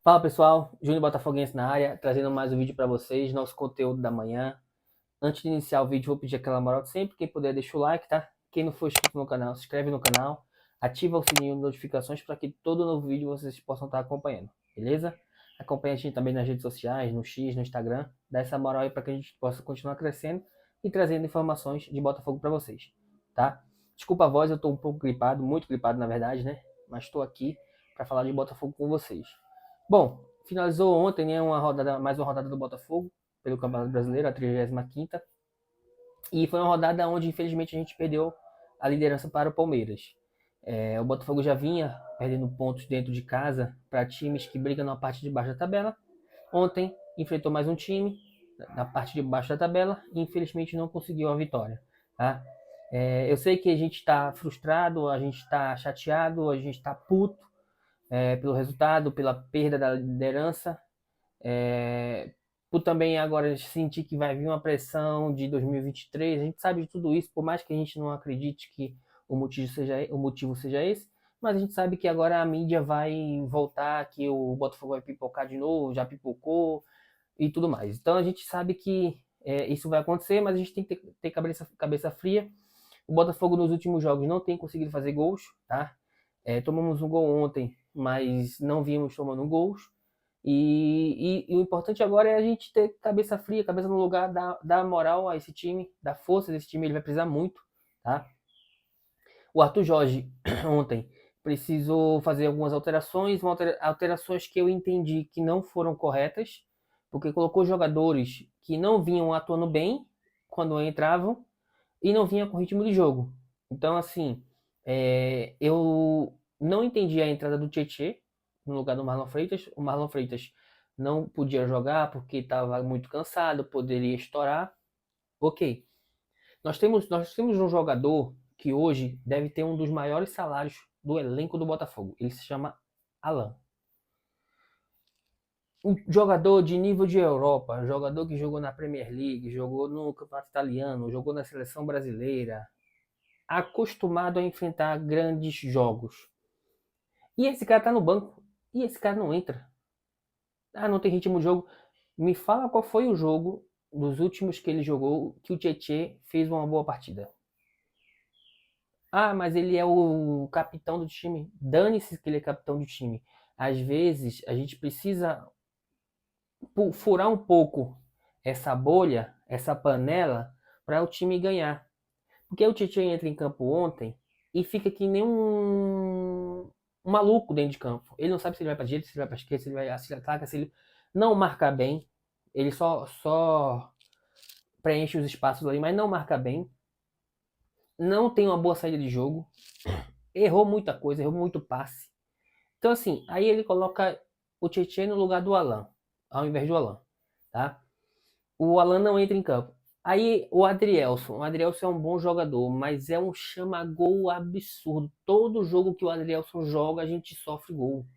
Fala pessoal, Júnior Botafoguense na área, trazendo mais um vídeo para vocês, nosso conteúdo da manhã. Antes de iniciar o vídeo, vou pedir aquela moral de sempre, quem puder deixa o like, tá? Quem não for inscrito no canal, se inscreve no canal, ativa o sininho de notificações para que todo novo vídeo vocês possam estar acompanhando, beleza? Acompanhe a gente também nas redes sociais, no X, no Instagram, dá essa moral aí para que a gente possa continuar crescendo e trazendo informações de Botafogo para vocês, tá? Desculpa a voz, eu tô um pouco gripado, muito gripado na verdade, né? Mas estou aqui para falar de Botafogo com vocês. Bom, finalizou ontem, né, mais uma rodada do Botafogo pelo Campeonato Brasileiro, a 35ª. E foi uma rodada onde, infelizmente, a gente perdeu a liderança para o Palmeiras. O Botafogo já vinha perdendo pontos dentro de casa para times que brigam na parte de baixo da tabela. Ontem enfrentou mais um time na parte de baixo da tabela e, infelizmente, não conseguiu a vitória. Tá? Eu sei que a gente está frustrado, a gente está chateado, a gente está puto, pelo resultado, pela perda da liderança, por também agora sentir que vai vir uma pressão de 2023. A gente sabe de tudo isso, por mais que a gente não acredite que o motivo seja esse, mas a gente sabe que agora a mídia vai voltar, que o Botafogo vai pipocar de novo, já pipocou e tudo mais. Então a gente sabe que isso vai acontecer, mas a gente tem que ter cabeça fria. O Botafogo nos últimos jogos não tem conseguido fazer gols, tá? Tomamos um gol ontem, mas não vimos tomando gols. E o importante agora é a gente ter cabeça fria, cabeça no lugar, dar moral a esse time, dar força desse time, ele vai precisar muito, tá? O Arthur Jorge, ontem, precisou fazer algumas alterações, alterações que eu entendi que não foram corretas, porque colocou jogadores que não vinham atuando bem quando entravam e não vinha com ritmo de jogo. Então, assim, eu não entendi a entrada do Tietê no lugar do Marlon Freitas. O Marlon Freitas não podia jogar porque estava muito cansado, poderia estourar. Ok. Nós temos um jogador que hoje deve ter um dos maiores salários do elenco do Botafogo. Ele se chama Alan. Um jogador de nível de Europa, jogador que jogou na Premier League, jogou no Campeonato Italiano, jogou na Seleção Brasileira, acostumado a enfrentar grandes jogos. E esse cara tá no banco. E esse cara não entra. Não tem ritmo de jogo. Me fala qual foi o jogo dos últimos que ele jogou que o Tietê fez uma boa partida. Mas ele é o capitão do time. Dane-se que ele é capitão do time. Às vezes a gente precisa furar um pouco essa bolha, essa panela, para o time ganhar. Porque o Tietê entra em campo ontem e fica que nem um maluco dentro de campo. Ele não sabe se ele vai para direita, se ele vai para esquerda, se ele vai se ele ataca, se ele não marca bem. Ele só preenche os espaços ali, mas não marca bem. Não tem uma boa saída de jogo. Errou muita coisa, errou muito passe. Então, assim, aí ele coloca o Tietê no lugar do Alan, ao invés do Alan, tá? O Alan não entra em campo. Aí o Adrielson é um bom jogador, mas é um chama-gol absurdo. Todo jogo que o Adrielson joga, a gente sofre gol.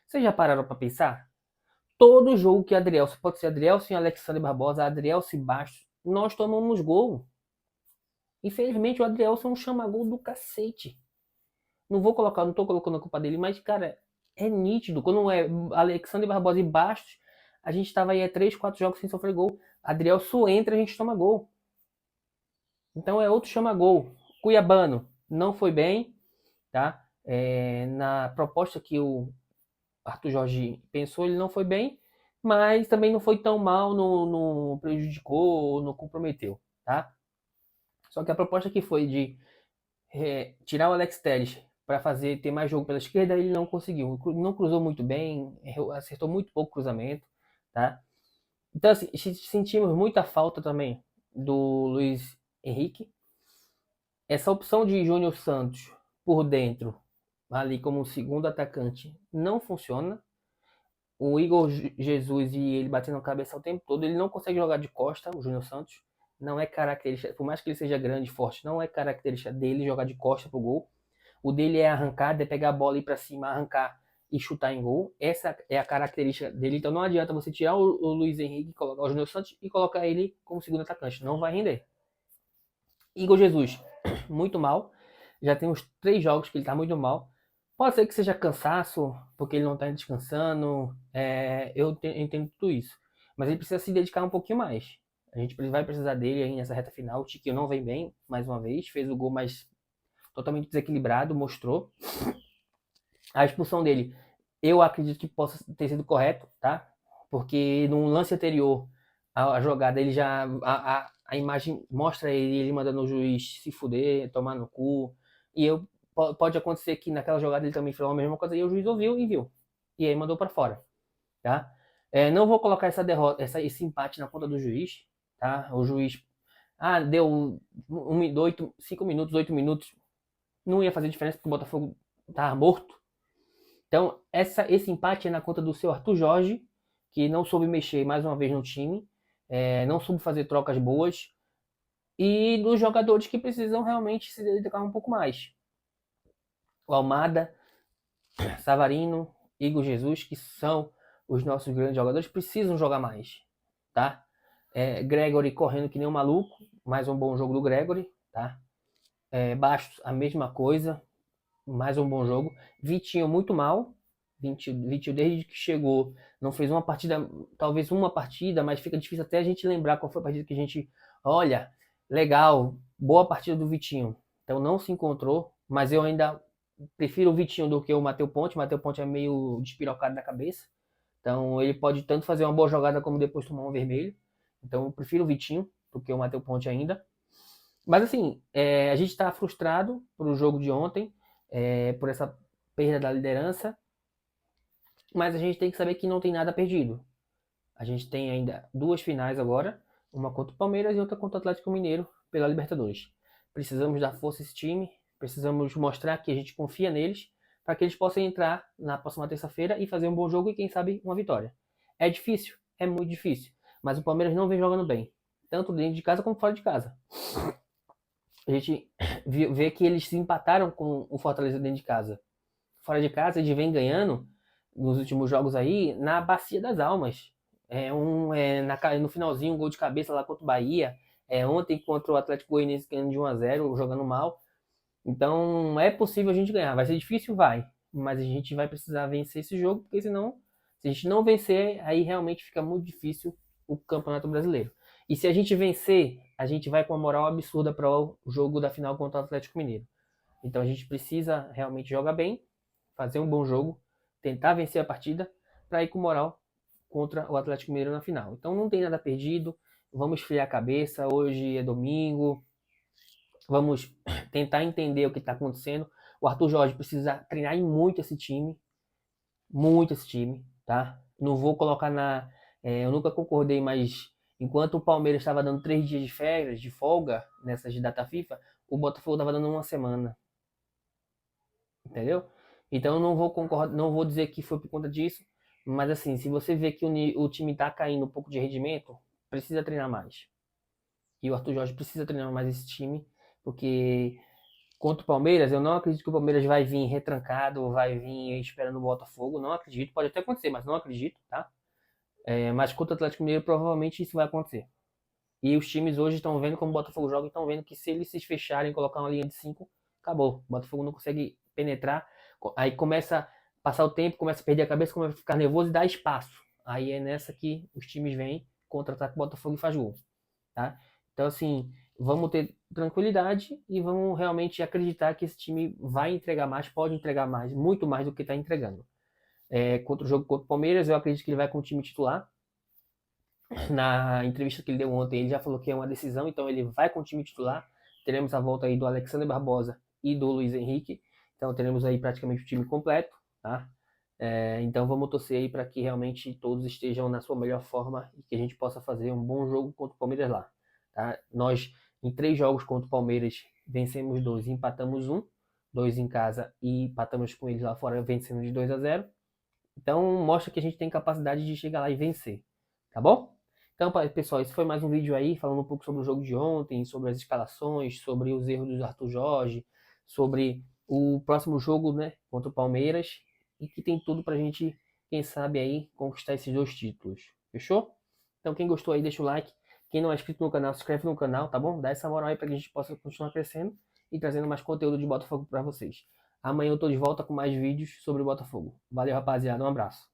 Vocês já pararam para pensar? Todo jogo que Adrielson, pode ser Adrielson e Alexandre Barbosa, Adrielson e Bastos, nós tomamos gol. Infelizmente o Adrielson é um chama-gol do cacete. Não tô colocando a culpa dele, mas, cara, é nítido. Quando é Alexandre Barbosa e Bastos, a gente tava aí 3, 4 jogos sem sofrer gol. Adrielson entra, a gente toma gol. Então é outro chama-gol. Cuiabano não foi bem, tá? Na proposta que o Arthur Jorge pensou, ele não foi bem, mas também não foi tão mal, no prejudicou, não comprometeu, tá? Só que a proposta que foi de tirar o Alex Telles para ter mais jogo pela esquerda, ele não conseguiu. Não cruzou muito bem, acertou muito pouco cruzamento, tá? Então, assim, sentimos muita falta também do Luiz Henrique. Essa opção de Júnior Santos por dentro, ali como segundo atacante, não funciona. O Igor Jesus e ele batendo a cabeça o tempo todo, ele não consegue jogar de costa, o Júnior Santos. Não é característica, por mais que ele seja grande e forte, não é característica dele jogar de costa pro gol. O dele é arrancar, é pegar a bola e ir pra cima, arrancar e chutar em gol. Essa é a característica dele. Então não adianta você tirar o Luiz Henrique, colocar o Júnior Santos e colocar ele como segundo atacante. Não vai render. Igor Jesus, muito mal. Já tem uns 3 jogos que ele tá muito mal. Pode ser que seja cansaço, porque ele não tá descansando. Eu entendo tudo isso. Mas ele precisa se dedicar um pouquinho mais. A gente vai precisar dele aí nessa reta final. O Tiquinho não vem bem, mais uma vez. Fez o gol, mas totalmente desequilibrado, mostrou. A expulsão dele, eu acredito que possa ter sido correto, tá? Porque no lance anterior, a jogada, ele já. A imagem mostra ele mandando o juiz se fuder, tomar no cu. E pode acontecer que naquela jogada ele também falou a mesma coisa e o juiz ouviu e viu. E aí mandou para fora, tá? Não vou colocar essa derrota, esse empate na conta do juiz, tá? O juiz. Deu 5 minutos, 8 minutos. Não ia fazer diferença porque o Botafogo tava morto. Então, esse empate é na conta do seu Arthur Jorge, que não soube mexer mais uma vez no time, não soube fazer trocas boas, e dos jogadores que precisam realmente se dedicar um pouco mais. O Almada, Savarino, Igor Jesus, que são os nossos grandes jogadores, precisam jogar mais, tá? Gregory correndo que nem um maluco, mais um bom jogo do Gregory, tá? Bastos, a mesma coisa, mais um bom jogo. Vitinho muito mal. Vitinho desde que chegou não fez uma partida, talvez uma partida, mas fica difícil até a gente lembrar qual foi a partida que a gente, olha, legal, boa partida do Vitinho. Então não se encontrou, mas eu ainda prefiro o Vitinho do que o Matheus Ponte. O Matheus Ponte é meio despirocado da cabeça. Então ele pode tanto fazer uma boa jogada como depois tomar um vermelho. Então eu prefiro o Vitinho do que o Matheus Ponte ainda. Mas assim, a gente está frustrado por o jogo de ontem, por essa perda da liderança, mas a gente tem que saber que não tem nada perdido. A gente tem ainda 2 finais agora, uma contra o Palmeiras e outra contra o Atlético Mineiro pela Libertadores. Precisamos dar força a esse time, precisamos mostrar que a gente confia neles, para que eles possam entrar na próxima terça-feira e fazer um bom jogo e quem sabe uma vitória. É difícil, é muito difícil, mas o Palmeiras não vem jogando bem, tanto dentro de casa como fora de casa. A gente vê que eles se empataram com o Fortaleza dentro de casa. Fora de casa, eles vêm ganhando nos últimos jogos aí na Bacia das Almas. No finalzinho, um gol de cabeça lá contra o Bahia. Ontem contra o Atlético Goianiense ganhando de 1-0, jogando mal. Então é possível a gente ganhar. Vai ser difícil? Vai. Mas a gente vai precisar vencer esse jogo, porque senão, se a gente não vencer, aí realmente fica muito difícil o Campeonato Brasileiro. E se a gente vencer, a gente vai com uma moral absurda para o jogo da final contra o Atlético Mineiro. Então a gente precisa realmente jogar bem, fazer um bom jogo, tentar vencer a partida para ir com moral contra o Atlético Mineiro na final. Então não tem nada perdido, vamos esfriar a cabeça, hoje é domingo, vamos tentar entender o que está acontecendo. O Arthur Jorge precisa treinar muito esse time, tá? Não vou colocar eu nunca concordei, mas enquanto o Palmeiras estava dando 3 dias de férias, de folga, nessas de data FIFA, o Botafogo estava dando uma semana. Entendeu? Então eu não vou concordar, não vou dizer que foi por conta disso, mas assim, se você vê que o time está caindo um pouco de rendimento, precisa treinar mais. E o Arthur Jorge precisa treinar mais esse time, porque contra o Palmeiras, eu não acredito que o Palmeiras vai vir retrancado, vai vir esperando o Botafogo, não acredito, pode até acontecer, mas não acredito, tá? Mas contra o Atlético Mineiro, provavelmente isso vai acontecer. E os times hoje estão vendo como o Botafogo joga e estão vendo que se eles se fecharem, colocar uma linha de 5, acabou. O Botafogo não consegue penetrar, aí começa a passar o tempo, começa a perder a cabeça, começa a ficar nervoso e dá espaço. Aí é nessa que os times vêm, contra-ataca o Botafogo e faz gol. Tá? Então, assim, vamos ter tranquilidade e vamos realmente acreditar que esse time vai entregar mais, pode entregar mais, muito mais do que está entregando. Contra o jogo contra o Palmeiras, eu acredito que ele vai com o time titular. Na entrevista que ele deu ontem, ele já falou que é uma decisão, então ele vai com o time titular. Teremos a volta aí do Alexander Barbosa e do Luiz Henrique. Então teremos aí praticamente o time completo, tá? Então vamos torcer aí para que realmente todos estejam na sua melhor forma e que a gente possa fazer um bom jogo contra o Palmeiras lá, tá? Nós, em 3 jogos contra o Palmeiras, vencemos 2 e empatamos 1. 2 em casa e empatamos com eles lá fora, vencendo de 2-0. Então mostra que a gente tem capacidade de chegar lá e vencer, tá bom? Então, pessoal, esse foi mais um vídeo aí, falando um pouco sobre o jogo de ontem, sobre as escalações, sobre os erros do Arthur Jorge, sobre o próximo jogo, né, contra o Palmeiras. e que tem tudo pra gente, quem sabe aí, conquistar esses 2 títulos. Fechou? Então quem gostou aí, deixa o like. Quem não é inscrito no canal, se inscreve no canal, tá bom? Dá essa moral aí pra que a gente possa continuar crescendo e trazendo mais conteúdo de Botafogo pra vocês. Amanhã eu tô de volta com mais vídeos sobre o Botafogo. Valeu, rapaziada. Um abraço.